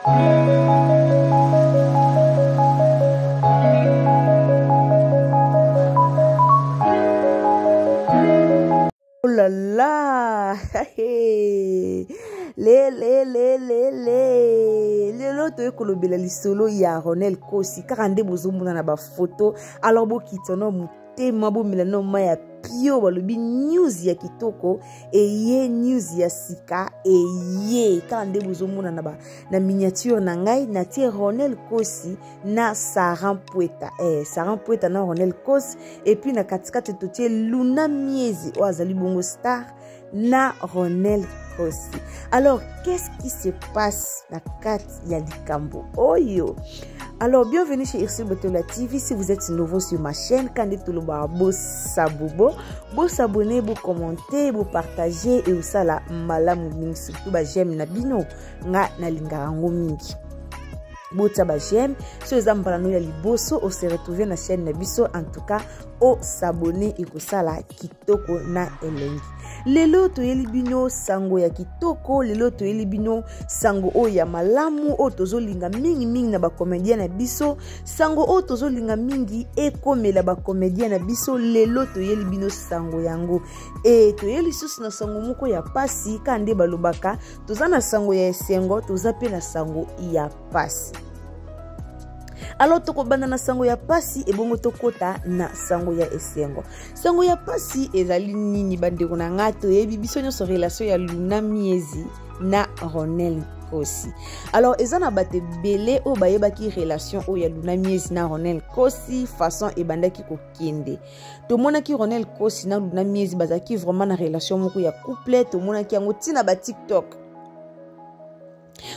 Oh là là, l'autre école la lisolo ya Ronel Kosi karande bozomuna na ba photo alors bo kitono mutema bo milano maya pio balobi news ya kitoko eye news ya sika eye karande bozomuna na miniature na ngai na tie Ronel Kosi na Saran Pueta Saran Pueta na Ronel Kosi et puis na katikati totie Luna Miezi o azali bongo star na Ronel Kosi. Alors, qu'est-ce qui se passe na kat ya likambo oyo? Alors, bienvenue chez Ursule Botola TV. Si vous êtes nouveau sur ma chaîne, quand tout le monde beau s'abonner, beau commenter, beau partager et aussi la malamu mingi surtout ba j'aime na bino nga na lingarango mingi. Bota ba j'aime, si vous avez parlé ya liboso, on se retrouve na chaîne na biso en tout cas au s'abonner et ko sala kitoko na elengi. Lelo toyeli bino sango ya kitoko, lelo toyeli bino sango o ya malamu o tozolinga mingi na ba comédien na biso, sango o tozolinga mingi ekomela ba comédien na biso, lelo toyeli bino sango yango. E toyeli susu na sango moko ya pasi kande balobaka, toza na sango ya esengo, toza pe na sango ya pasi. Alors toko banda na sango ya pasi e bongo tokota na sango ya esengo. Sango ya pasi ezali nini bandeko na ngato yebi biso nyonso relation ya Luna Miezi na Ronel Kosi. Alors ezana bate belé o bayebaki relation o ya Luna Miezi na Ronel Kosi façon e bandaki ko kende. To monaki Ronel Kosi na Luna Miezi bazaki vraiment na relation moko ya couple, to monaki yango tina ba TikTok.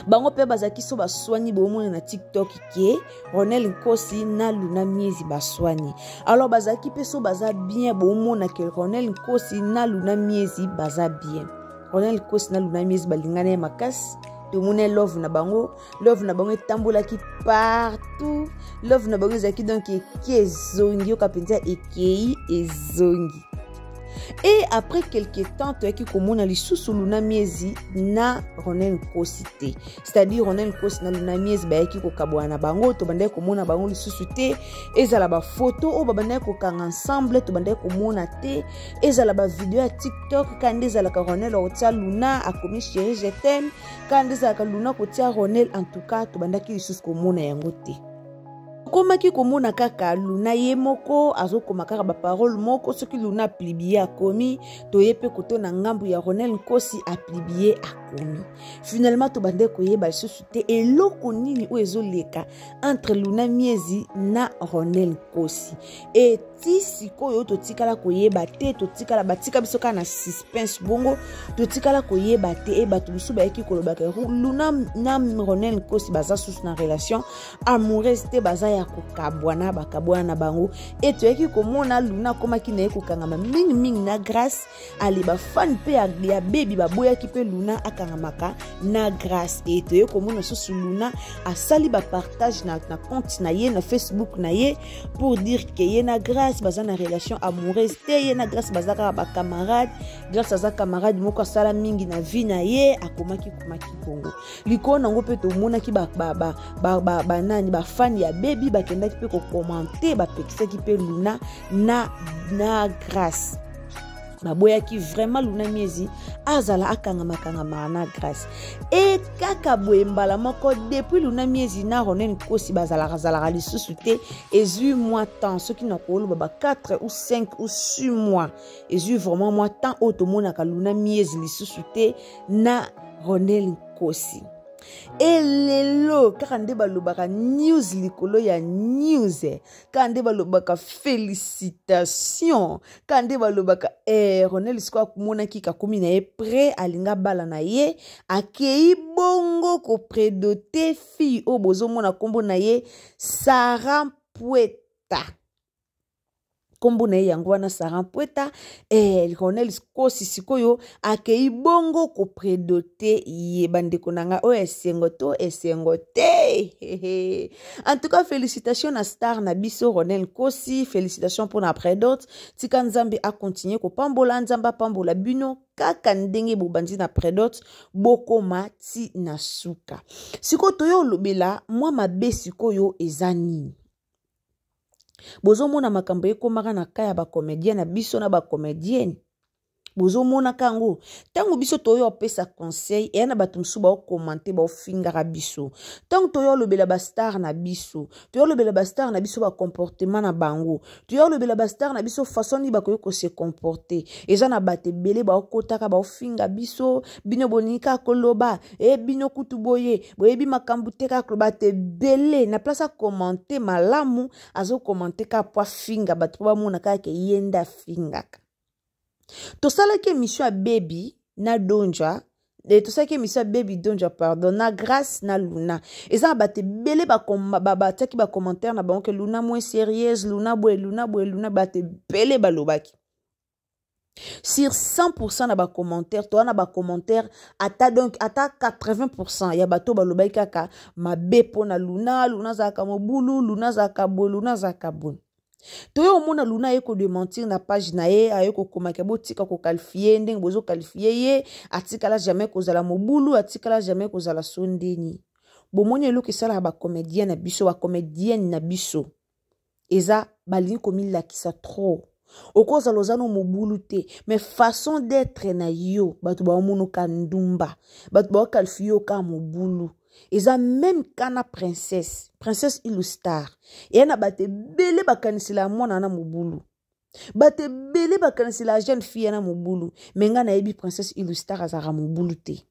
Bango pe bazaki so baswani bomona na TikTok ke Ronel Kosi na Luna Miezi baswani. Alors bazaki pe so baza bien bomona ke Ronel Kosi na Luna Miezi baza bien. Ronel Kosi na Luna Miezi balingana makasi. To mona love na bango etambola ki partout. Love na bango zaki donc ki ezongi okapenza ekei ezongi. Et après quelques temps, tu as qui commune li sous Luna Miezi na Ronel Kosi te. C'est-à-dire Ronel Kosi na Luna Miezi ba ki ko kabwana bango to bande commune bango li sous te. Ezala ba photo o ba bande ko kanga ensemble to bande commune te. Ezala ba vidéo à TikTok quand ezala ka Ronel o tia Luna a commis chérie je t'aime. Quand ezala ka Luna ko tia Ronel en tout cas to bande ki li sous commune yango te. Koma ki komona kaka Luna ye moko azo koma kaka ba parole moko soki Luna plibie akomi to yepe koto na ngambu ya Ronel Kosi a plibie akomi. Finalement to bande ko yeba susute eloko nini o ezoleka entre Luna Miezi na Ronel Kosi. Et ti sikoyo to tikala ko yeba te to tikala batika biso kana suspense bongo to tikala ko yeba te e batu biso ba eki kolobaka Luna na Ronel Kosi baza sous na relation amoureuse te baza ya kokabwana bakabwana na bango et to eki komona Luna koma ki na ekokangama mingi na grâce ali ba fan pe ya baby baboya ki pe Luna akangamaka na grâce et to eki komona sous Luna asali ba partage na compte na ye na Facebook na ye pour dire que ye na grâce baza na relation amoureuse te ye na grâce baza ka ba camarade grâce aza camarade moko sala mingi na vie na ye akomaki bongo likona ngo pe to mona ki ba nani ba fan ya baby bakendaki pe ko commenter ba pekisaki pe Luna na grâce baboya ki vraiment Luna Miezi azala akangama na grâce et kaka boembala moko depuis Luna Miezi na Ronel Kosi bazala lisusu te ezu mois temps ceux qui na koloba ba 4 ou 5 ou 6 mois ezu vraiment mois temps otomona ka Luna Miezi lisusu te na Ronel Kosi. Et lelo kande balobaka news likolo ya news kande balobaka félicitations kande balobaka Ronel Kosi kumona ki kakomi na ye prêt alinga bala na ye akei bongo ko prédoter fille o bozo mona kombo na ye Saran Pueta. kombo na yango wana Sarah Mpweta Ronel Nkosi sikoyo akei bongo ko prédoter ye bandeko nanga o esengo te. En tout cas félicitations na star na biso Ronel Nkosi, félicitations pour après d'autres tika nzambe a continuer ko pambola nzamba pambola bino kaka ndenge bobandi na predot bokoma ti na suka. Siko toyo lobela mwa mabe sikoyo ezani. Bozo mona makambo ekomaka na kaya ba comédien na biso na ba comédienne. Bozo mona kango tango biso toyo opesa conseil e na bato msuba o commenter ba ofingara biso. Tango toyo lobela ba star na biso, toyo lobela ba star na biso ba comportement na bango. Toyo lobela ba star na biso façon ni ba ko se comporter. Eza na bate bele ba okotaka ba ofinga biso, bino bonika koloba, bino kutuboye, boyebi makambu teka kloba te bele na place a commenter malamu azo commenter ka po finga bato ba mona ka ke yenda fingaka. Tosala ke mission a baby na donja tosala ke mission a baby donja pardon na grâce na Luna eza bate bele ba taki ba commentaire na bango ke Luna moins sérieuse Luna bate bele balobaki sur 100% na ba commentaire to na ba commentaire ata 80% ya bato balobaki kaka mabe pona Luna zaka mobulu Luna zaka bo Toyo mona Luna eko de mentir na page na ye ayeko komaka botika ko qualifier ndenge bozo qualifier ye atikala jamais kozala mobulu atikala jamais kozala sondeni bomoni eloki sala ba comédien na biso ba comédienne na biso eza balingi komila kisa trop okoza lozano mobulu te mais façon d'être na yo batu ba omono kandumba batu ba qualifier ka mobulu eza même kana princesse Ilustar et na bate bele bakanisila mwana na mobulu bate bele bakanisila jeune fille na mobulu menga na yebi princesse Ilustar azara mobulu te.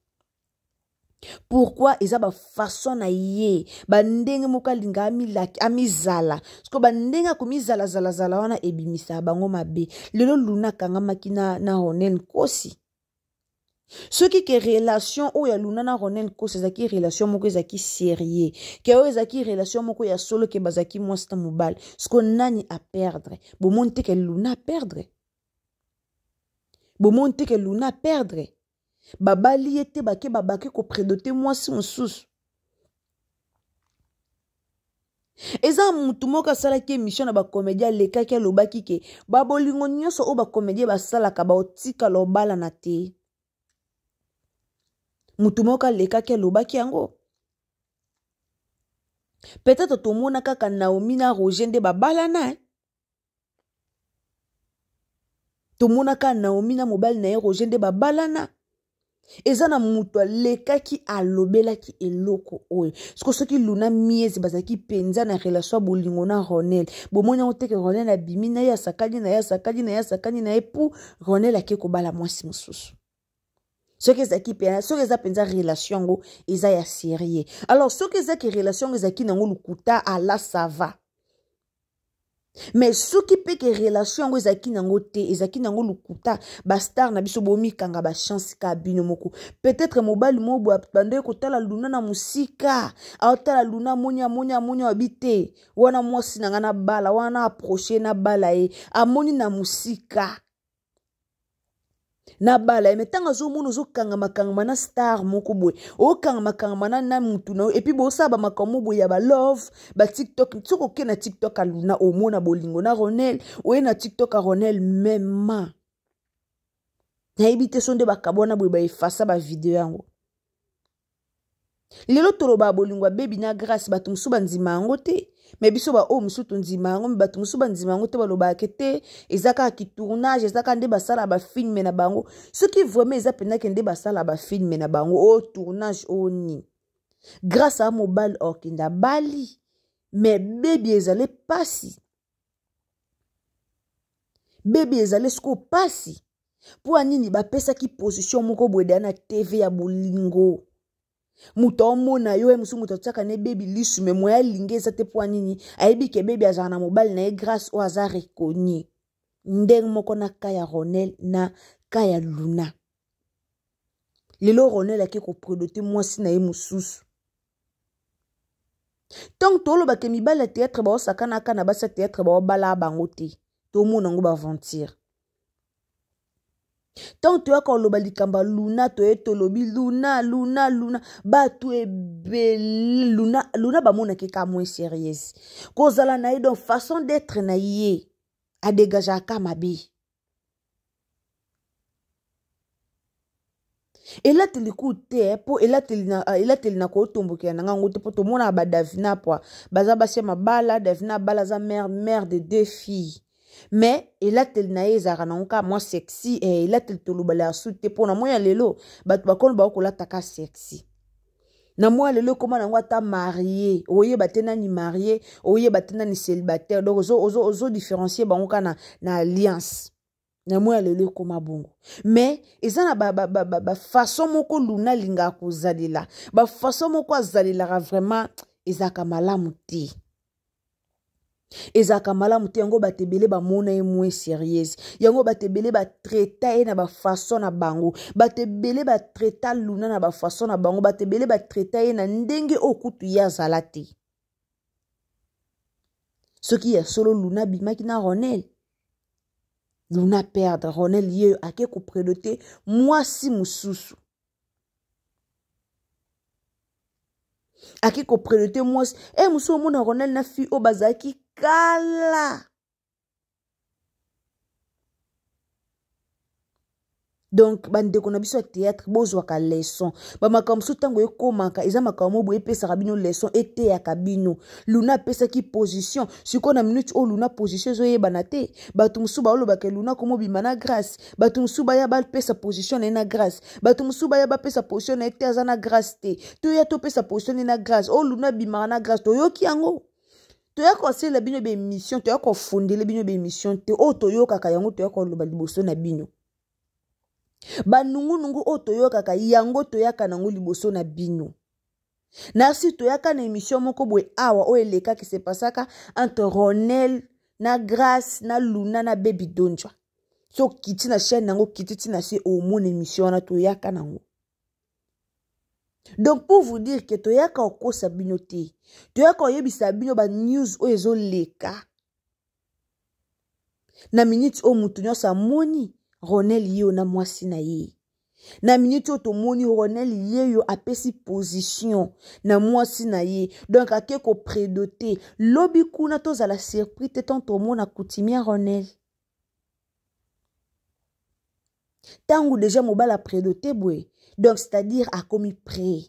Pourquoi eza ba façon na ye bandenge moka linga amizala sko bandenge komizala zala wana ebimisa bango mabe lelo Luna kanga makina na Ronel Nkosi. Ce qui est relation ou ya Luna na Ronel Nkosi ezaki relation moko ezaki sérieux ke o ezaki relation moko ya solo ke bazaki mwasta mobile sko nani a perdre bomonte ke Luna perdre babali ete babake ko prédoter mwasi mosusu eza mutu moko asalaki émission na ba comédien lekaki alobaki ke babolingo nyonso o ba comédien basalaka ba otika lobala na te. Mutu moko alekaki alobaki yango. Peut-être tomona kaka Naomi na Roger nde babalana. Tomona kaka Naomi na mobile na Roger nde babalana. Eza na mutu alekaki alobelaki eloko oyo. Siko soki Luna miezi bazaki penza na relation bolingo na Ronel. Bomona oteke Ronel abimi na ya sakali na ye pour Ronel akeko bala mwasi mosusu. Ce que zaki pena, ce que za penza relation go eza ya sérieux. Alors ce que zaki relation zaki nango lukuta ala ça va. Mais ce qui peut que relation go zaki nango te, ezaki nango lukuta ba star na biso bomi kanga ba chance ka bino moko. Peut-être mobile mo bo bande ko tala Luna na musika, a tala Luna monya habité. Wana mwasi nanga na bala, wana approcher na bala e, amoni na musika. Na bala metanga zo mono zo kanga makanga na star moko boy o kanga makanga na mutu na et puis bo saba makambo boy ya ba love ba TikTok tsoko ke na TikTok a Luna o mona bolingo na Ronel o na TikTok a Ronel même na ebite sonde bakabona boy ba efasa ba video yango lelo toloba bolingo baby na grâce bato musuba nzima yango te mais biso ba o musu tonzima yango bato musuba nzima yango te baloba kete ezaka ki tournage ezaka nde basala ba film na bango ce qui vraiment ezapenda ke nde basala ba film na bango o tournage oni grâce à mobile okinda bali mais baby ezale pasi sko pasi po anini ba pesa ki position moko boyda na TV ya bolingo. Muto mona yo musu muto tsaka ne baby lisu me moya lingeza te po nini ayebi ke baby azana mobile na grâce au hasard reconnu ndeng moko na kaya Ronel na kaya Luna lelo Ronel ake ko prédoter mwasi na ye mususu tant tolo ba ke mibala théâtre ba osakana kana ba sa théâtre ba bala bango te to mona ngo ba aventure. Tant tu as quand likamba luna to eto lobi luna ba tu e belle luna ba mona ke ka moins sérieuse. Kozala na donc façon d'être na yé a dégager ka mabi. Et là, tu l'écoutes, et là, tu l'as ko tombo ki na ngote po to mona ba Davina po. Baza basia ma bala, Davina bala za mère de 2 filles. Mais et là, tu na ezara na nka moi sexy et là tu to lobala soute po na moya lelo, ba kon ba ko la taka sexy. Na moya lelo comment na ngwa ta marié, oye batena ni marié, oye batena ni célibataire. Donc ozo différencier ba nka na alliance. Na moi le koma bongo mais ezana ba façon moko luna linga kozalila ba façon moko azalila vraiment ezaka malamu te yango batebele ba mona e moins sérieuse yango batebele ba traita e na ba façon na bango batebele ba traita luna na ba façon na bango batebele ba traita e na ndenge okutu ya zalate ce qui est solo luna bimaki na Ronel Luna perdre, Ronel yé a ke ko prédoté, moi si mususu. A ke ko prédoté, moi si, musu mona Ronel na fi o bazaki kala. Donc, bande qu'on a besoin de théâtre, besoin de leçon. Ba makam su tango e komaka, eza makamo bo e pesa rabino leçon ete ya kabino. Luna pesa ki position. Si ko na minute o luna position zo ye banate, batumsu ba olo ba ke luna komo bimana grâce. Batumsu ba ya ba pesa position na grâce. Batumsu ba ya ba pesa position na ete azana grâce te. To ya to pesa position na grâce. O luna bimana grâce to yo ki yango. To ya ko sele bino be mission, to ya ko fondele bino be mission te. O to yo kaka yango to ya ko loba liboso na bino. Ba nungu otoyoka ka yango toyaka nango liboso na bino. Na si toyaka na émission moko boy awa o eleka ki se pasaka entre Ronel na Grâce na Luna na Baby Donjwa. So kiti na chaîne nango kiti na si o mon émission na toyaka nango. Donc pour vous dire que toyaka oko sabino te. Toyaka oyebisa bino ba news o ezo leka. Na minute o mutu nyosa moni Ronel yo na mwasi na ye. Na minute to moni Ronel ye yo apesi position na mwasi na ye. Donc ake ko prédoté. Lobi kuna to za la surprise te tonto mona coutumier Ronel. Tangu déjà mobala prédoté bwe. Donc c'est-à-dire a commis prêt.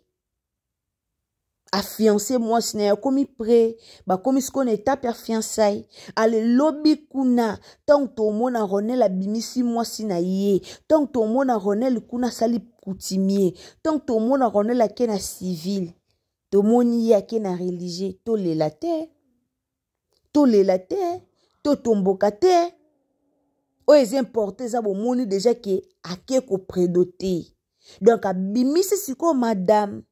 A fiancé moi sina komi pré ba komi skone étape ya fiançailles ale lobi kuna tant to mona Ronel abimisi moi sina ye tant to mona Ronel kuna sali coutumier tant to mona Ronel akena civil to moni ya kena religieux to lelate to tombokate o es importé za bo moni déjà que ake ko prédoté donc abimisi siko madame.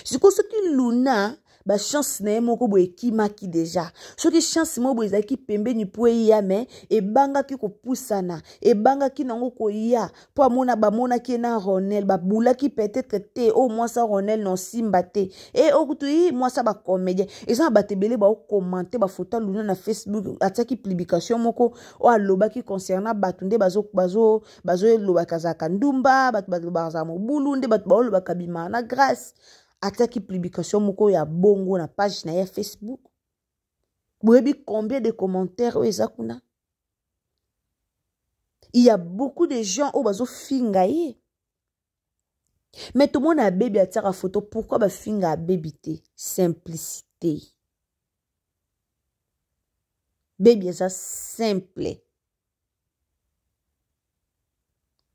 Si ko soki Luna ba chance na moko bo ekima ki déjà soki chance mo bo ezaki pembeni po ya me e banga ki ko pusana e banga ki nango ko ya po amona ba mona ki na Ronel ba bula ki peut-être te au moins ça Ronel non simba te et okutu yi moi ça ba comédien et ça ba tebele ba commenter ba photo Luna na Facebook ataki publication moko o aloba ki concernant batunde bazo loba kazaka ndumba bat baza mo bulunde bat ba loba kabima na Grâce. Attaque publication moko ya bongo na page na ya Facebook. Boyebi combien de commentaires ezakuna. Il y a beaucoup de gens au bazo fingaye. Mais tout le monde a baby à tirer photo. Pourquoi ba finga a baby te? Simplicité. Baby est simple.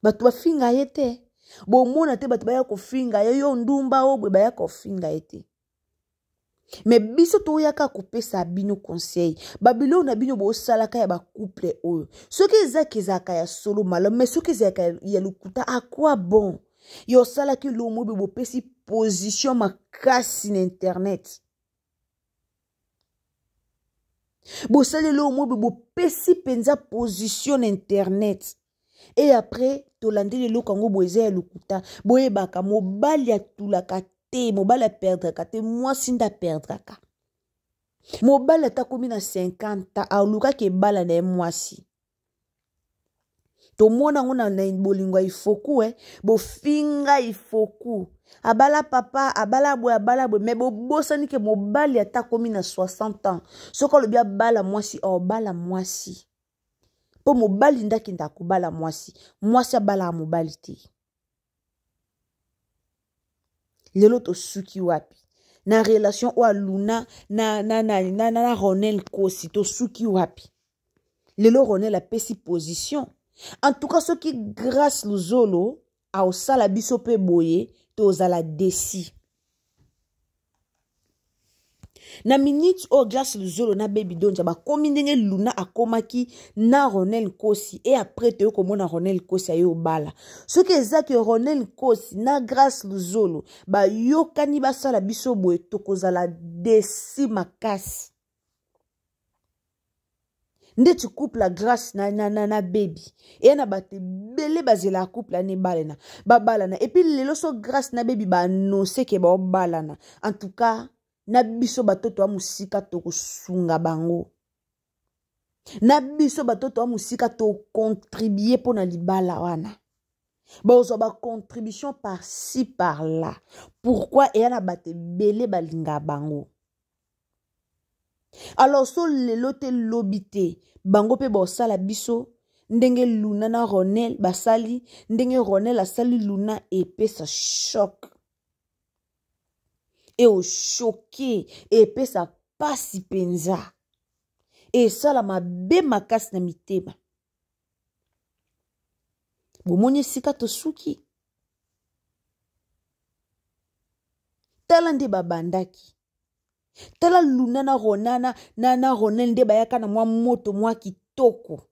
Ba tu ba fingaye te. Bo mona te bat baya ko finga yo ndumba o bwe baya ko finga ete. Mais biso to yaka ko pesa bino conseil. Babilo na bino bo salaka ya ba couple oyo. Soki ezaka ya solo malo mais soki ezaka ya lukuta à quoi bon? Yo salaki lo mo bo pesi position makasi na internet. Bo sale lo mo bo pesi penza position internet. Et après, tolande le lokango boeze lukuta, boye baka mo bali atulaka te, mo bali perdre ka te, moi sinda perdre ka. Mobali ata komi na 50 aluka ke bala na mwasi. To mona ngona na bolingo ifoku bofinga ifoku. Abala papa, abala boy, mais bosani ke mobali ata komi na 60 ans. Soko le bia bala mwasi bala mwasi. Po mobali ndaki ndako bala mwasi. Mwasi abala mobali te. Lelo to suki wapi. Na relation ou Luna na Ronel Kosi to suki wapi. Lelo Ronel a pesi position. En tout cas, ce qui grâce Luzolo a au sala biso pe boye to zala desi. Na minute o grâce Luzolo na baby donja ba komi ndenge Luna akomaki na Ronel Kosi et après te ko mona Ronel Kosi ayo bala. Ce que ezaki Ronel Kosi na grâce Luzolo ba yokani ba sala biso boye to ko zala desi makasi. Nde tu couple la grâce na baby. Et na bate bele bazela couple la ne balena. Ba balana. Et puis lelo so grâce na baby ba annoncer ke ba balana. En tout cas, na biso batoto wa musika to kusunga bango. Na biso batoto wa musika to contribuer pour na libala wana. Ba ozo ba contribution par ci par là. Pourquoi et na bate bele balinga bango. Alors so lelo te lobité bango pe bosala biso ndenge Luna na Ronel basali ndenge Ronel asali Luna epesa choc et au choqué epesa pasi penza et sala mabe makasi na mitema bomoni sika to suki tala nde babandaki. Tala Luna na Ronana na Ronel nde bayaka na mwa moto mwa kitoko.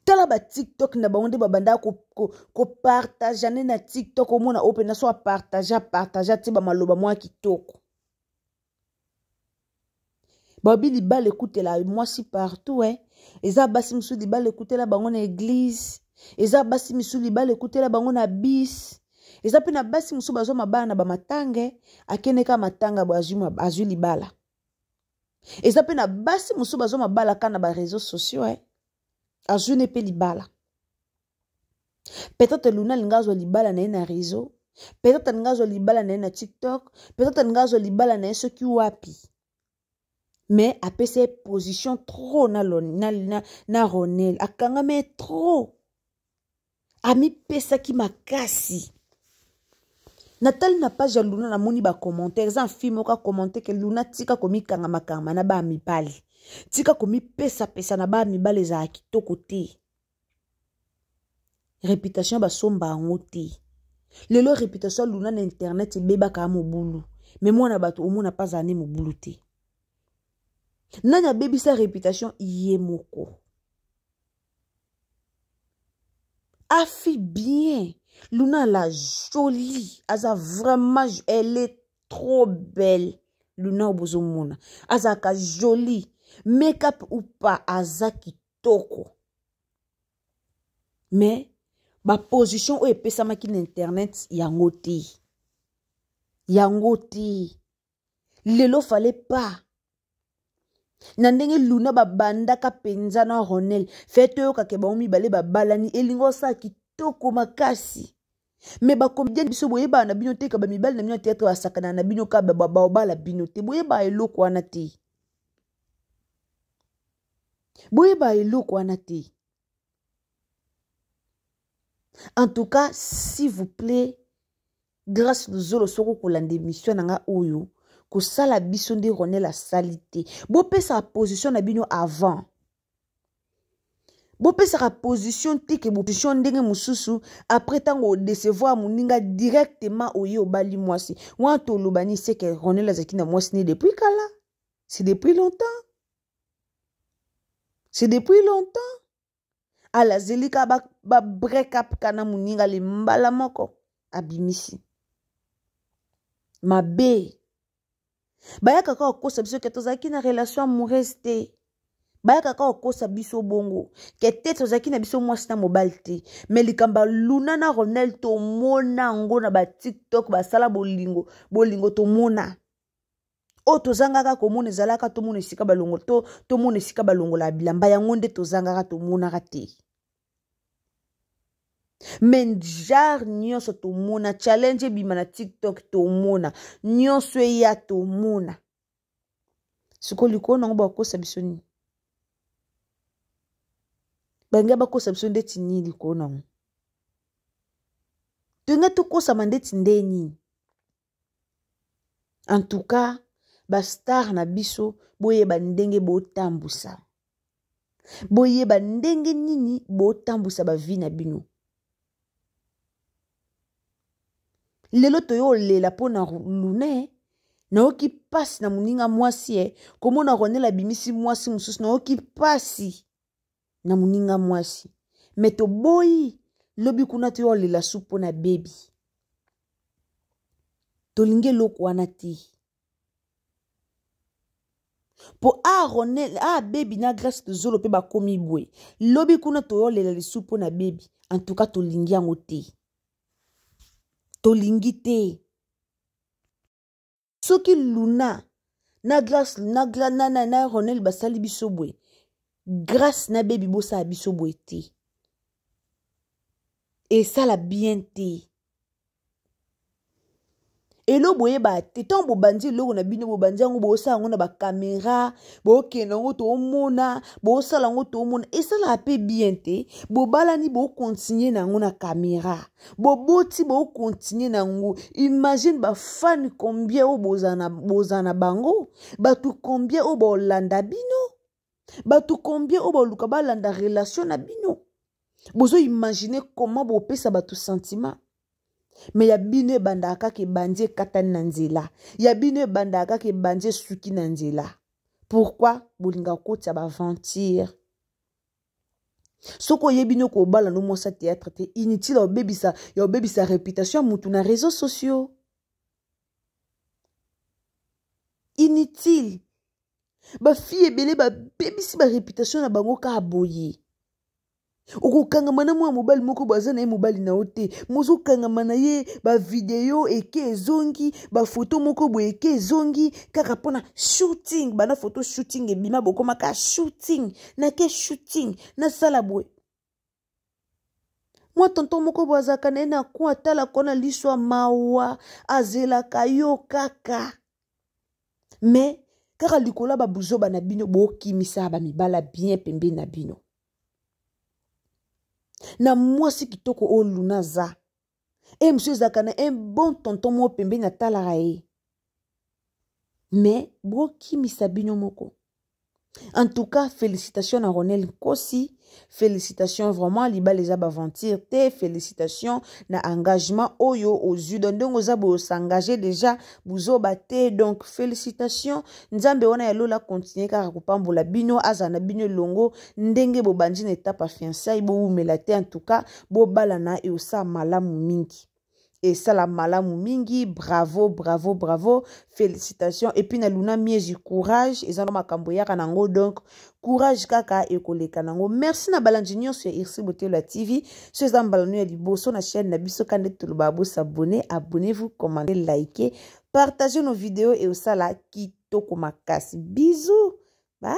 Tala ba TikTok na ba onde babanda ko partager na TikTok o mona open na so partager ti ba maloba mwa kitoko. Babi li bal écoute la moi si partout eza basi musu li bal écoute la bango na église, eza basi musu li bal écoute la bango na bis. Eza pe na basi musu bazo mabana ba matange akeneka matanga azu libala. Eza pe na basi musu bazo mabala kana ba réseaux sociaux azu ne pe libala. Peut-être Luna lingazo libala na réseau, peut-être lingazo libala na TikTok, peut-être lingazo libala na ce qui wapi. Mais après ces positions trop na Ronel akanga me trop. Ami pesa ki makasi. Nathalie n'a pas Luna na moni ba commentaire za film oka commenter que Luna tika komi kanga makama na ba mibali tika komi pesa na ba mibali za kitoko te réputation ba somba ngote lelo réputation Luna na internet beba ka mobulu mais moi na bato omona pas ané mobulu te nanya baby sa réputation yemoko afi bien. Luna la jolie, aza vraiment, elle est trop belle. Luna obozomona, aza ka jolie, make-up ou pas, aza kitoko. Mais ba position ou epesa maki na internet yango te. Lelo fallait pas. Nandenge Luna ba banda ka penza na Ronel, fete yo ka ke ba umi bale ba balani elingo sa kitoko makasi. Mais ba comédien biso boye ba na bino te ka ba mibali na bino théâtre wa sakana na bino ka ba bala bino te boye ba eloko wana te. En tout cas, s'il vous plaît, grâce Luzolo soko kolanda émission nanga oyo ko sala biso nde Ronel la salité. Bo pesa position na bino avant. Bo pesa ka position tike bo position ndenge mususu après tango décevoir muninga directement oyo bali mwasi. Wa to lobani c'est que Ronel azaki na mwasi ni depuis kala. C'est depuis longtemps. Ala zelika ba break up kana muninga le mbala moko abimisi. Mabe. Bayaka ka okosa biso ke tozaki na relation amoureuse te. Bayaka ka okosa biso bongo. Ke te tozaki na biso mwasi na mobile te. Mais likamba Luna na Ronel to mona ngo na ba TikTok ba sala bolingo to mona. O tozangaka komona ezalaka tomona esika balongo tomona esika balongo la bilamba yango nde tozangaka tomonaka te. Men jar nyonso tomona challenge bima na TikTok tomona nyonso ya tomona. Siko liko nango bakosa biso nini? Bange bakosa biso ndeti nini liko nango? Tunga tukosa mandeti ndeni. En tout cas, ba star na biso boye bandenge bo tambusa. Boye bandenge nini bo tambusa ba vi na bino. Lelo toyo lela pona lune na oki pasi na muninga mwasi komona Ronel abimisi mwasi mususu na oki pasi na muninga mwasi. Meto boyi lobi kuna toyo lela supo na baby. Tolinge loko wana te. Po Ronel baby na grâce de zolo pe ba komi bwe. Lobi kuna toyo lela le supo na baby. En tout cas tolingi yango te. Tolingi te. Soki Luna na grâce na Ronel basali biso bwe. Grâce na baby bosa biso bwe te. Et ça la bien te. Et lo boye ba te ton bo bandi lo na bino bo bandi ngo bo sa ngo na ba caméra bo kena ngo to mona bo sala ngo to mona et ça la pe bien te bo bala ni bo continuer na ngo na caméra bo boti bo continuer na ngo. Imagine ba fan combien o bozana bango ba tu combien o bo landa bino ba tu combien o bo luka ba landa relation na bino. Bozo imaginer comment bo pesa ba tu sentiment. Mais ya bino bandaka ke bandie katani na nzela. Ya bino bandaka ke bandie suki na nzela. Pourquoi? Bolinga koti ya ba aventure. Soko yebino ko bala no mosa théâtre te inutile ya baby sa réputation mutu na réseaux sociaux. Inutile. Ba fille ebele ba baby si ba réputation na bango ka aboye. Oko kangamana mwa mobali moko bazana ye mobali na ote. Mozo kangamana ye ba video eke ezongi, ba photo moko bo eke ezongi, kaka pona shooting, bana photo shooting ebima bokoma ka shooting, na ke shooting, na sala boy. Mwa tonton moko bo azaka na ena kwa tala kona liswa mawa, azela kayo kaka. Mais kaka likola ba buzo bana bino bo kimisa ba mibala bien pembe na bino. Na mwasi kitoko o Luna za. Monsieur Zakana un bon tonton mo pembe na talaka ye. Mais bo kimisa bino moko. En tout cas, félicitations à Ronel Kossi. Félicitations vraiment liba les aventure te. Félicitations na engagement oyo aux yeux donc ozabo s'engager déjà buzo bate donc félicitations nzambe wana ya lola continuer kaka kupambola bino azana bino longo ndenge bo bandi na étape à fiançailles bo umela te en tout cas bo balana e osa malamu mingi. Et ça la malamu mingi, bravo, bravo, bravo, félicitations. Et puis na Luna miezi courage, et ça na makambo ya kanango donc courage kaka et kole kanango. Merci na balandinyo sur Irsi Boté la TV. Sur zambalano ya liboso na chaîne na biso kande tulubabo s'abonner, abonnez-vous, commentez, likez, partagez nos vidéos et ça la kitoko makasi. Bisous. Bye.